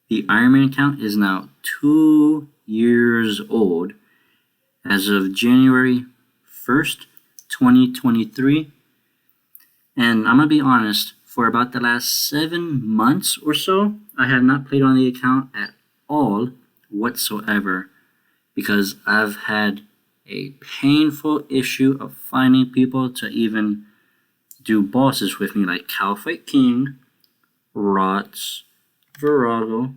The Ironman account is now 2 years old as of January 1st, 2023. And I'm going to be honest, for about the last 7 months or so, I have not played on the account at all whatsoever because I've had a painful issue of finding people to even do bosses with me, like Calfight King, Rots, Virago,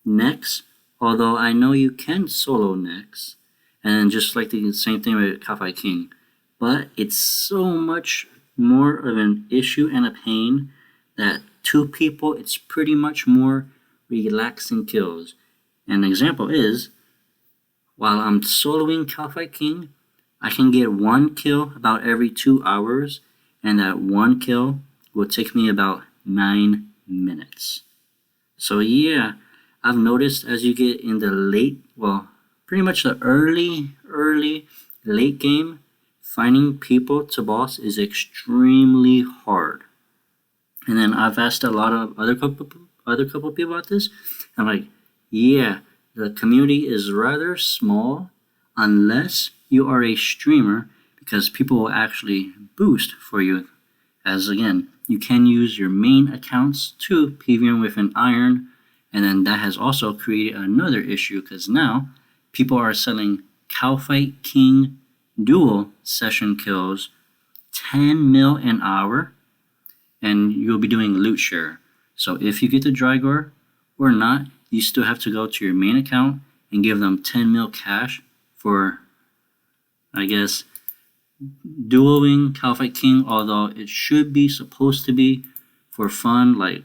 Nex, although I know you can solo Nex, and just like the same thing with Calfight King, but it's so much more of an issue and a pain that 2 people, it's pretty much more relaxing kills. An example is, while I'm soloing Calfight King, I can get 1 kill about every 2 hours, and that 1 kill will take me about 9 minutes. So yeah, I've noticed as you get in the late, well, pretty much the early, late game, finding people to boss is extremely hard. And then I've asked a lot of other couple people about this. I'm like, yeah, the community is rather small unless you are a streamer, because people will actually boost for you. As again, you can use your main accounts to PVM with an iron, and then that has also created another issue because now people are selling Calfight King dual session kills 10 mil an hour, and you'll be doing loot share. So if you get the Drygore or not, you still have to go to your main account and give them 10 mil cash for, I guess, duoing Calfight King, although it should be supposed to be for fun, like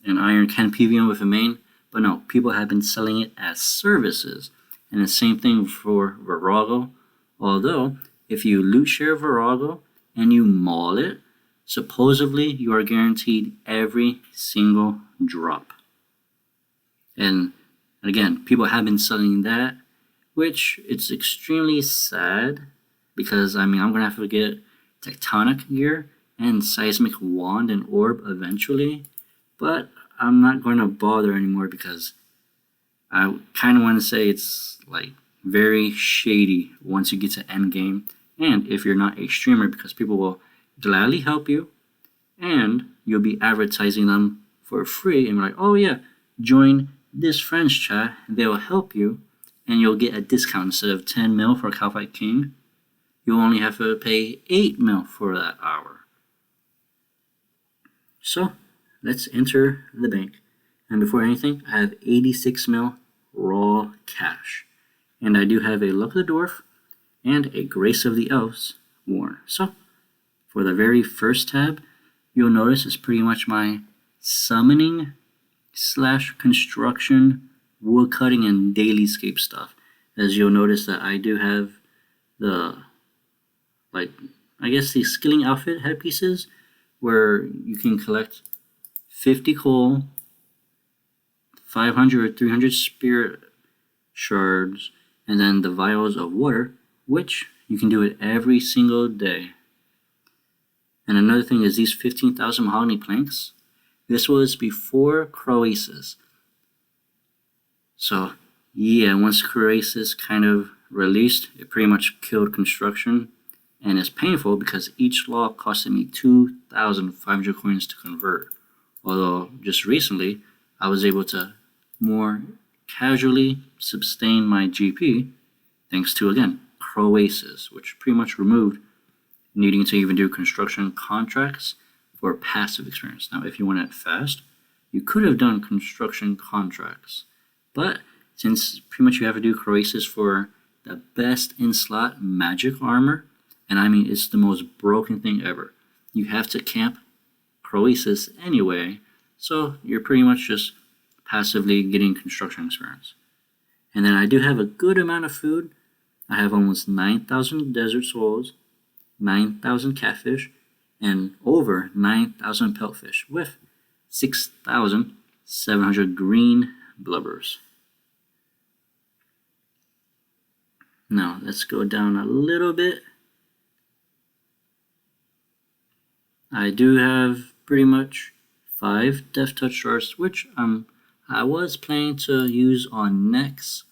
an iron can PVM with a main, but no, people have been selling it as services. And the same thing for Virago, although if you loot share Virago and you maul it, supposedly you are guaranteed every single drop. And again, people have been selling that, which it's extremely sad because I'm gonna have to get Tectonic gear and Seismic Wand and Orb eventually, but I'm not going to bother anymore because I kind of want to say it's like very shady once you get to end game, and if you're not a streamer, because people will gladly help you and you'll be advertising them for free and be like, oh yeah, join this friends chat, they will help you and you'll get a discount. Instead of 10 mil for Calfight King, you only have to pay 8 mil for that hour. So let's enter the bank. And before anything, I have 86 mil raw cash. And I do have a Luck of the Dwarf and a Grace of the Elves worn. So for the very first tab, you'll notice it's pretty much my summoning / construction, woodcutting, and dailyscape stuff. As you'll notice that I do have the, like, I guess the skilling outfit headpieces where you can collect 50 coal, 500 or 300 spirit shards, and then the vials of water, which you can do it every single day. And another thing is these 15,000 mahogany planks. This was before Croasis. So yeah, once Croasis kind of released, it pretty much killed construction. And it's painful because each law costed me 2,500 coins to convert. Although just recently, I was able to more casually sustain my GP thanks to, again, Croasis, which pretty much removed needing to even do construction contracts for passive experience. Now, if you want it fast, you could have done construction contracts. But since pretty much you have to do Croasis for the best in-slot magic armor, and I mean, it's the most broken thing ever. You have to camp Croasis anyway, so you're pretty much just passively getting construction experience. And then I do have a good amount of food. I have almost 9,000 desert souls, 9,000 catfish, and over 9,000 peltfish with 6,700 green blubbers. Now let's go down a little bit. I do have pretty much 5 death touch shards, which I'm I was planning to use on next,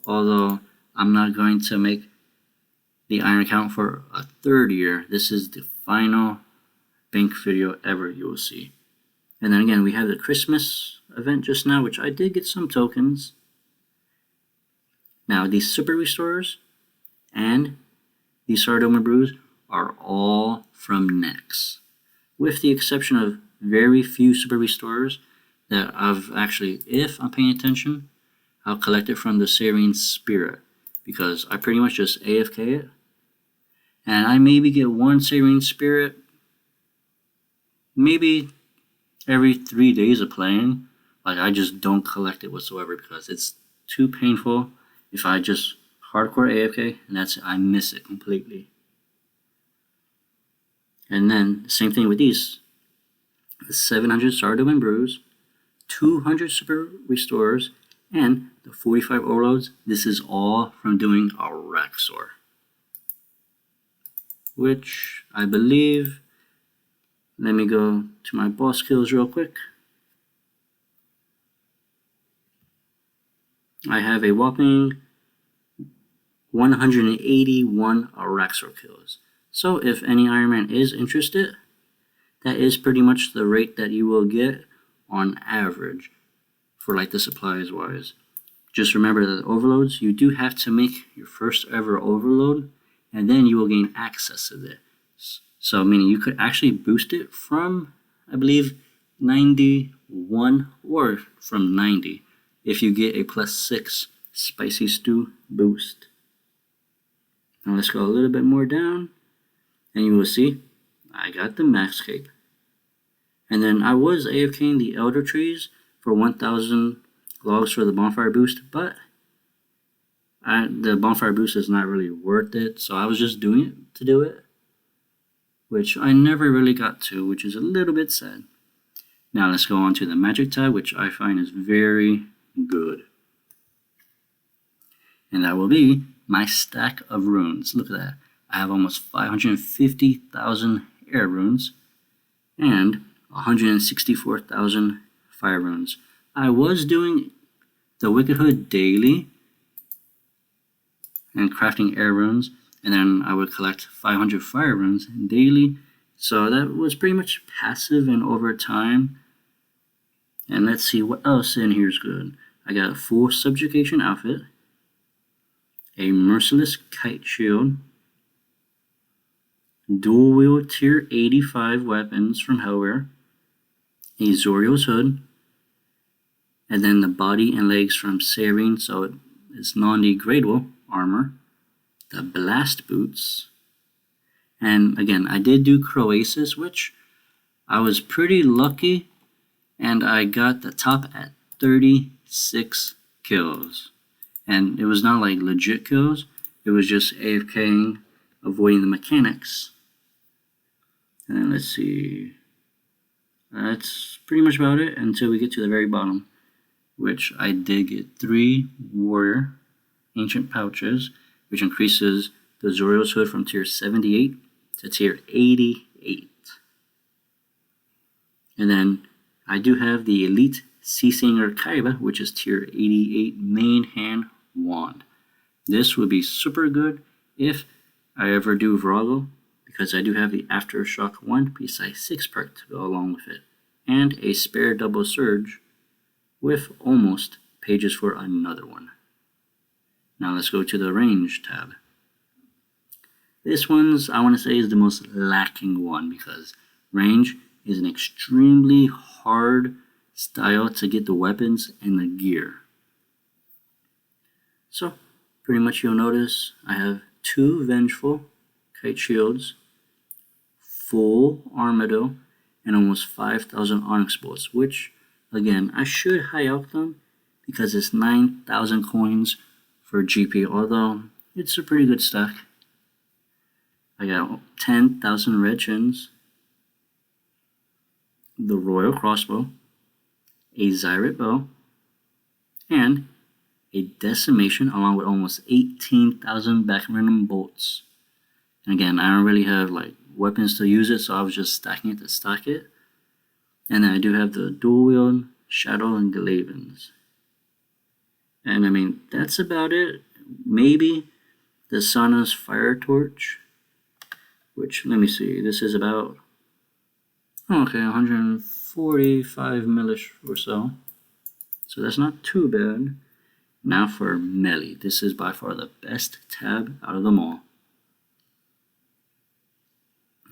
although I'm not going to make the iron count for a third year. This is the final bank video ever you will see. And then again, we have the Christmas event just now, which I did get some tokens. Now, these Super Restorers and these Sardoma Brews are all from Nex, with the exception of very few Super Restorers that I've actually, if I'm paying attention, I'll collect it from the Serene Spirit, because I pretty much just AFK it, and I maybe get one Serene Spirit maybe every 3 days of playing. Like, I just don't collect it whatsoever because it's too painful if I just hardcore AFK, and that's it. I miss it completely. And then same thing with these, the 700 Sardoma Brews, 200 Super Restorers, and the 45 Overloads. This is all from doing a Raxor, which I believe, let me go to my boss kills real quick. I have a whopping 181 Raxor kills. So if any Ironman is interested, that is pretty much the rate that you will get on average for like the supplies wise. Just remember that overloads, you do have to make your first ever overload, and then you will gain access to it. So meaning you could actually boost it from, I believe, 91 or from 90 if you get a +6 spicy stew boost. Now let's go a little bit more down, and you will see I got the max cape. And then I was AFKing the elder trees for 1,000 logs for the bonfire boost, but the bonfire boost is not really worth it, so I was just doing it to do it, which I never really got to, which is a little bit sad. Now let's go on to the magic tab, which I find is very good. And that will be my stack of runes. Look at that. I have almost 550,000 air runes and 164,000 fire runes. I was doing the Wicked Hood daily and crafting air runes, and then I would collect 500 fire runes daily. So that was pretty much passive and over time. And let's see what else in here is good. I got a full subjugation outfit, a merciless kite shield, dual wield tier 85 weapons from Hellware, a Zorio's hood, and then the body and legs from Serene, so it's non-degradable armor, the blast boots, and again, I did do Croasis, which I was pretty lucky, and I got the top at 36 kills. And it was not like legit kills, it was just AFKing, avoiding the mechanics. And then let's see, that's pretty much about it until we get to the very bottom, which I did get 3 warrior ancient pouches, which increases the Zorio's hood from tier 78 to tier 88. And then I do have the elite Sea Singer Kaiba, which is tier 88 main hand wand. This would be super good if I ever do Virago, because I do have the Aftershock 1 precise 6 perk to go along with it, and a spare double surge with almost pages for another one. Now let's go to the range tab. This one's, I want to say, is the most lacking one, because range is an extremely hard style to get the weapons and the gear. So pretty much you'll notice I have 2 Vengeful Kite Shields, full Armado, and almost 5,000 Onyx Bolts, which again, I should high up them because it's 9,000 coins for GP, although it's a pretty good stack. I got 10,000 red chins, the Royal Crossbow, a Zyret bow, and a Decimation along with almost 18,000 back random bolts. And again, I don't really have like weapons to use it, so I was just stacking it to stock it. And then I do have the dual wield Shadow and Glavins. And I mean, that's about it. Maybe the Sauna's Fire Torch, which, let me see, this is about, okay, 145 millish or so. So that's not too bad. Now for melee. This is by far the best tab out of them all.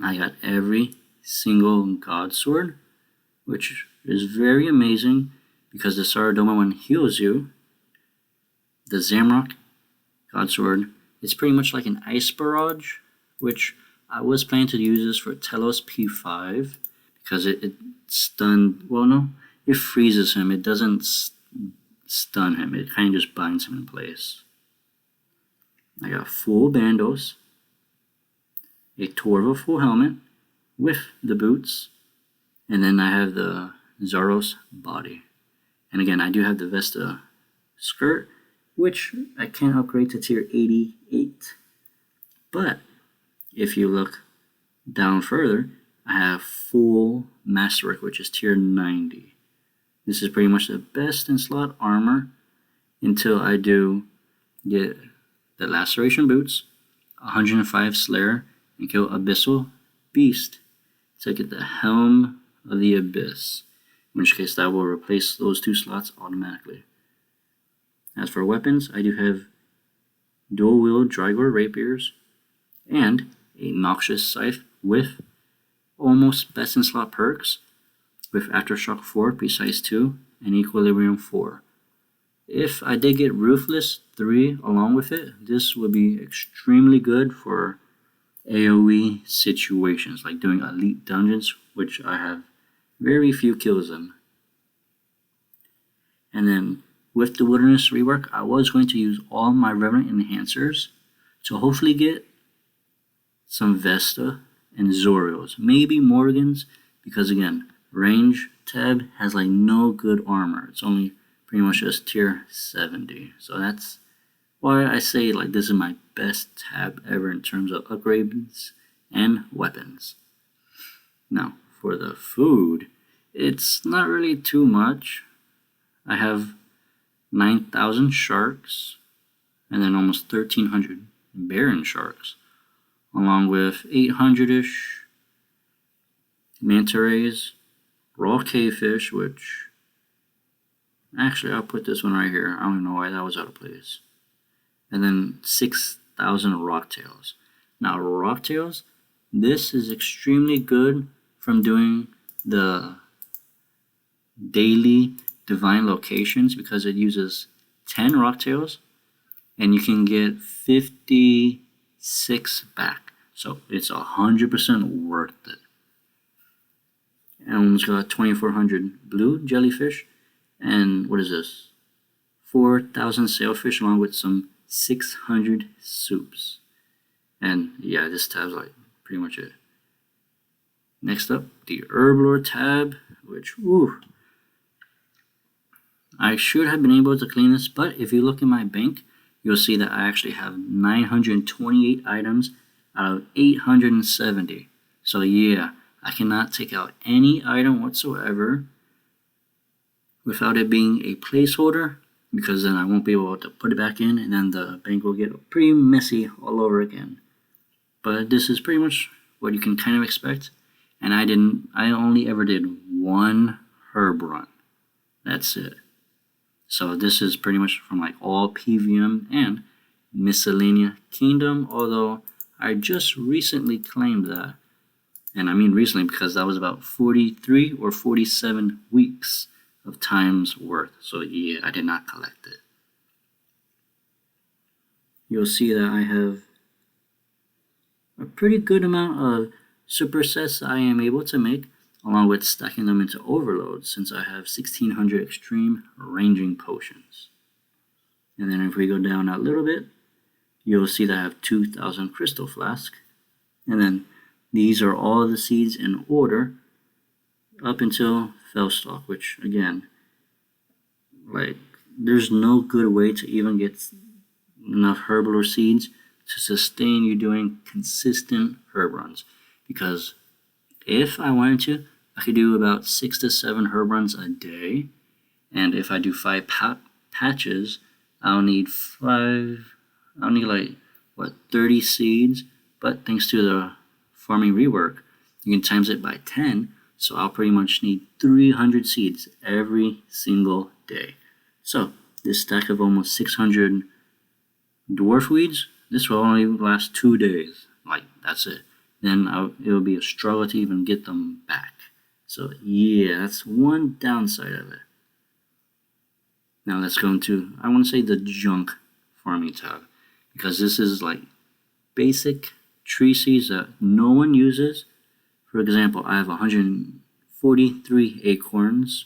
I got every single God Sword, which is very amazing because the Saradoma one heals you. The Zamrock God Sword is pretty much like an Ice Barrage, which I was planning to use this for Telos P5 because it stunned, well no, it freezes him. It doesn't stun him. It kind of just binds him in place. I got full Bandos, a Torva full helmet with the boots, and then I have the Zaros body. And again, I do have the Vesta skirt, which I can upgrade to tier 88. But if you look down further, I have full Masterwork, which is tier 90. This is pretty much the best in slot armor until I do get the Laceration Boots, 105 Slayer, and kill Abyssal Beast to get the Helm of the Abyss, in which case that will replace those 2 slots automatically. As for weapons, I do have dual-wield Drygor Rapiers and a Noxious Scythe with almost best in slot perks with Aftershock 4, Precise 2, and Equilibrium 4. If I did get Ruthless 3 along with it, this would be extremely good for AoE situations, like doing elite dungeons, which I have very few kills in. And then with the Wilderness rework, I was going to use all my Revenant enhancers to hopefully get some Vesta and Zorios, maybe Morgans, because again, range tab has like no good armor. It's only pretty much just tier 70. So that's why I say like this is my best tab ever in terms of upgrades and weapons. Now for the food, it's not really too much. I have 9,000 sharks and then almost 1,300 Baron sharks, along with 800-ish manta rays, raw cavefish, which actually I'll put this one right here. I don't know why that was out of place. And then 6,000 rocktails. Now rocktails, this is extremely good from doing the daily divine locations because it uses 10 rocktails and you can get 56 back. So it's 100% worth it. And almost got 2,400 blue jellyfish and what is this? 4,000 sailfish along with some 600 soups. And yeah, this tab's like pretty much it. Next up, the Herblore tab, which, ooh, I should have been able to clean this, but if you look in my bank, you'll see that I actually have 928 items out of 870. So yeah, I cannot take out any item whatsoever without it being a placeholder, because then I won't be able to put it back in and then the bank will get pretty messy all over again. But this is pretty much what you can kind of expect. And I only ever did one herb run. That's it. So this is pretty much from like all PVM and Miscellanea Kingdom, although I just recently claimed that. And I mean recently because that was about 43 or 47 weeks of time's worth. So yeah, I did not collect it. You'll see that I have a pretty good amount of supersets I am able to make, along with stacking them into overloads since I have 1,600 extreme ranging potions. And then if we go down a little bit, you'll see that I have 2,000 crystal flask. And then these are all the seeds in order up until Fellstalk, which again, like, there's no good way to even get enough Herblore seeds to sustain you doing consistent herb runs. Because if I wanted to, I could do about 6 to 7 herb runs a day, And if I do 5 patches, I'll need 30 seeds. But thanks to the farming rework, you can times it by 10. So I'll pretty much need 300 seeds every single day. So this stack of almost 600 dwarf weeds, this will only last 2 days. Like, that's it. Then it will be a struggle to even get them back. So yeah, that's one downside of it. Now let's go into, I want to say, the junk farming tab, because this is like basic tree seeds that no one uses. For example, I have 143 acorns,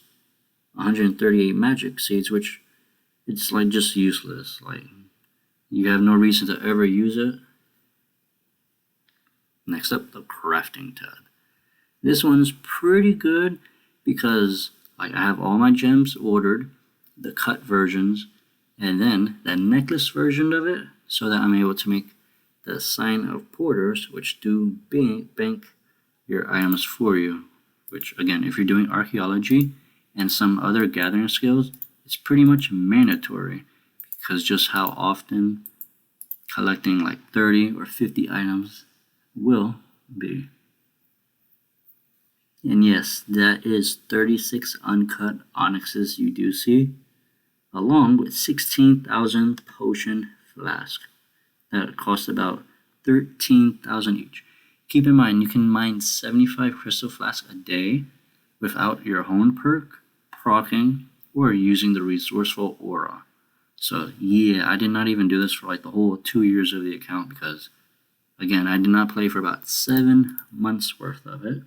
138 magic seeds, which it's like just useless. Like, you have no reason to ever use it. Next up, the crafting tab. This one's pretty good because like I have all my gems ordered, the cut versions, and then the necklace version of it, so that I'm able to make the sign of porters, which do bank your items for you. Which, again, if you're doing archaeology and some other gathering skills, it's pretty much mandatory, because just how often collecting like 30 or 50 items will be. And yes, that is 36 uncut onyxes you do see, along with 16,000 potion flask that cost about 13,000 each. Keep in mind, you can mine 75 crystal flasks a day without your own perk, proccing, or using the resourceful aura. So yeah, I did not even do this for like the whole 2 years of the account, because again, I did not play for about 7 months worth of it.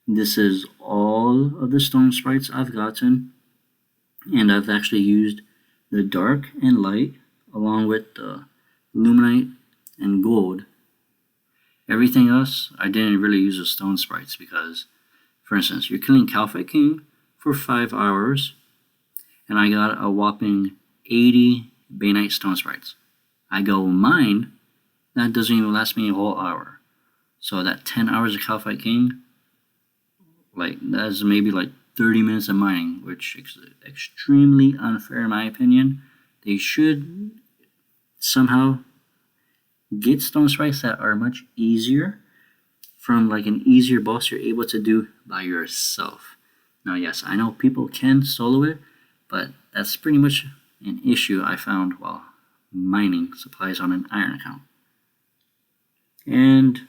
This is all of the stone sprites I've gotten, and I've actually used the dark and light along with the luminite and gold. Everything else, I didn't really use the stone sprites because, for instance, you're killing Calphite King for 5 hours, and I got a whopping 80 Bainite stone sprites. I go mine, that doesn't even last me a whole hour. So that 10 hours of Calphite King, like, that's maybe like 30 minutes of mining, which is extremely unfair in my opinion. They should somehow get stone sprites that are much easier from like an easier boss you're able to do by yourself. Now, yes, I know people can solo it, but that's pretty much an issue I found while mining supplies on an iron account. And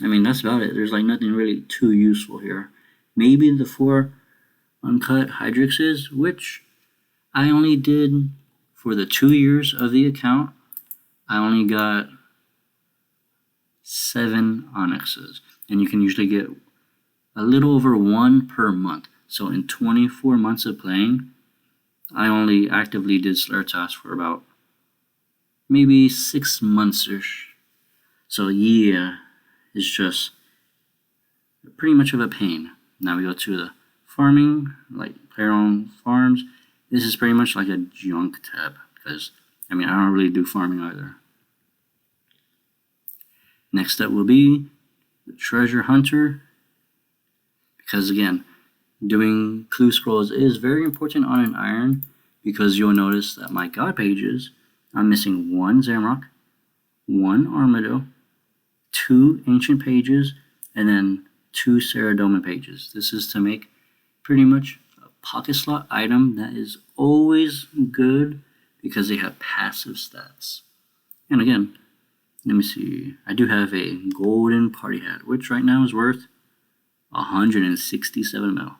I mean, that's about it. There's like nothing really too useful here. Maybe the 4 uncut hydrixes, which I only did for the 2 years of the account. I only got 7 onyxes, and you can usually get a little over 1 per month. So in 24 months of playing, I only actively did Slayer tasks for about maybe 6 months-ish. So yeah, it's just pretty much of a pain. Now we go to the farming, like player-owned farms. This is pretty much like a junk tab, because I mean, I don't really do farming either. Next up will be the treasure hunter, because again, doing clue scrolls is very important on an iron, because you'll notice that my god pages, I'm missing 1 Zamrock, 1 Armado, 2 ancient pages, and then 2 Ceradoma pages. This is to make pretty much a pocket slot item that is always good because they have passive stats. And again, let me see, I do have a golden party hat, which right now is worth 167 mil.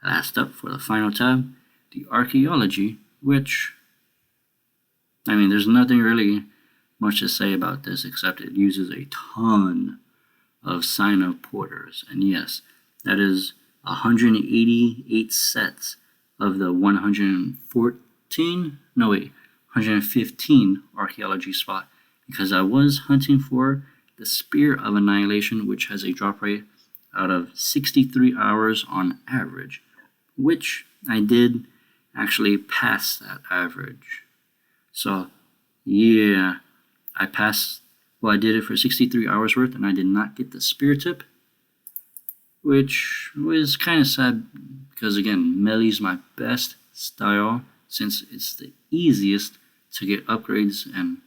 Last up for the final tab, the archaeology, which, I mean, there's nothing really much to say about this except it uses a ton of sign of porters. And yes, that is 188 sets of the 115 archaeology spot, because I was hunting for the Spear of Annihilation, which has a drop rate out of 63 hours on average, which I did actually pass that average. So yeah, I passed, well, I did it for 63 hours worth, and I did not get the spear tip. which was kind of sad because, again, Melee's my best style since it's the easiest to get upgrades and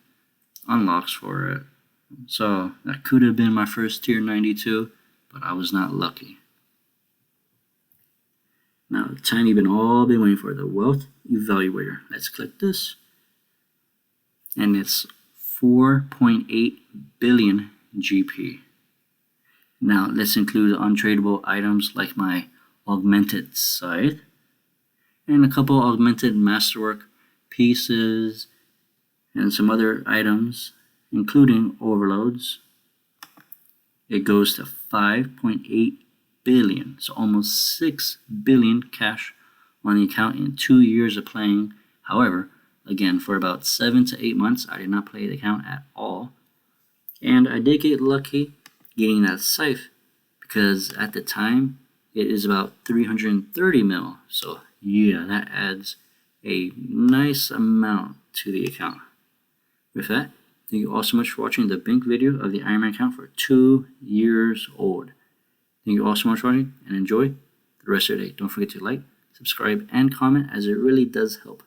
unlocks for it. So that could have been my first tier 92, but I was not lucky. Now, the time you've all been waiting for, the wealth evaluator. Let's click this. And it's 4.8 billion GP. Now, let's include untradeable items like my augmented scythe and a couple augmented masterwork pieces and some other items, including overloads. It goes to 5.8 billion, so almost 6 billion cash on the account in 2 years of playing. However, again, for about 7 to 8 months, I did not play the account at all. And I did get lucky getting that scythe because at the time, it is about 330 mil. So yeah, that adds a nice amount to the account. With that, thank you all so much for watching the Bink video of the Ironman account for 2 years old. Thank you all so much for watching and enjoy the rest of your day. Don't forget to like, subscribe, and comment as it really does help.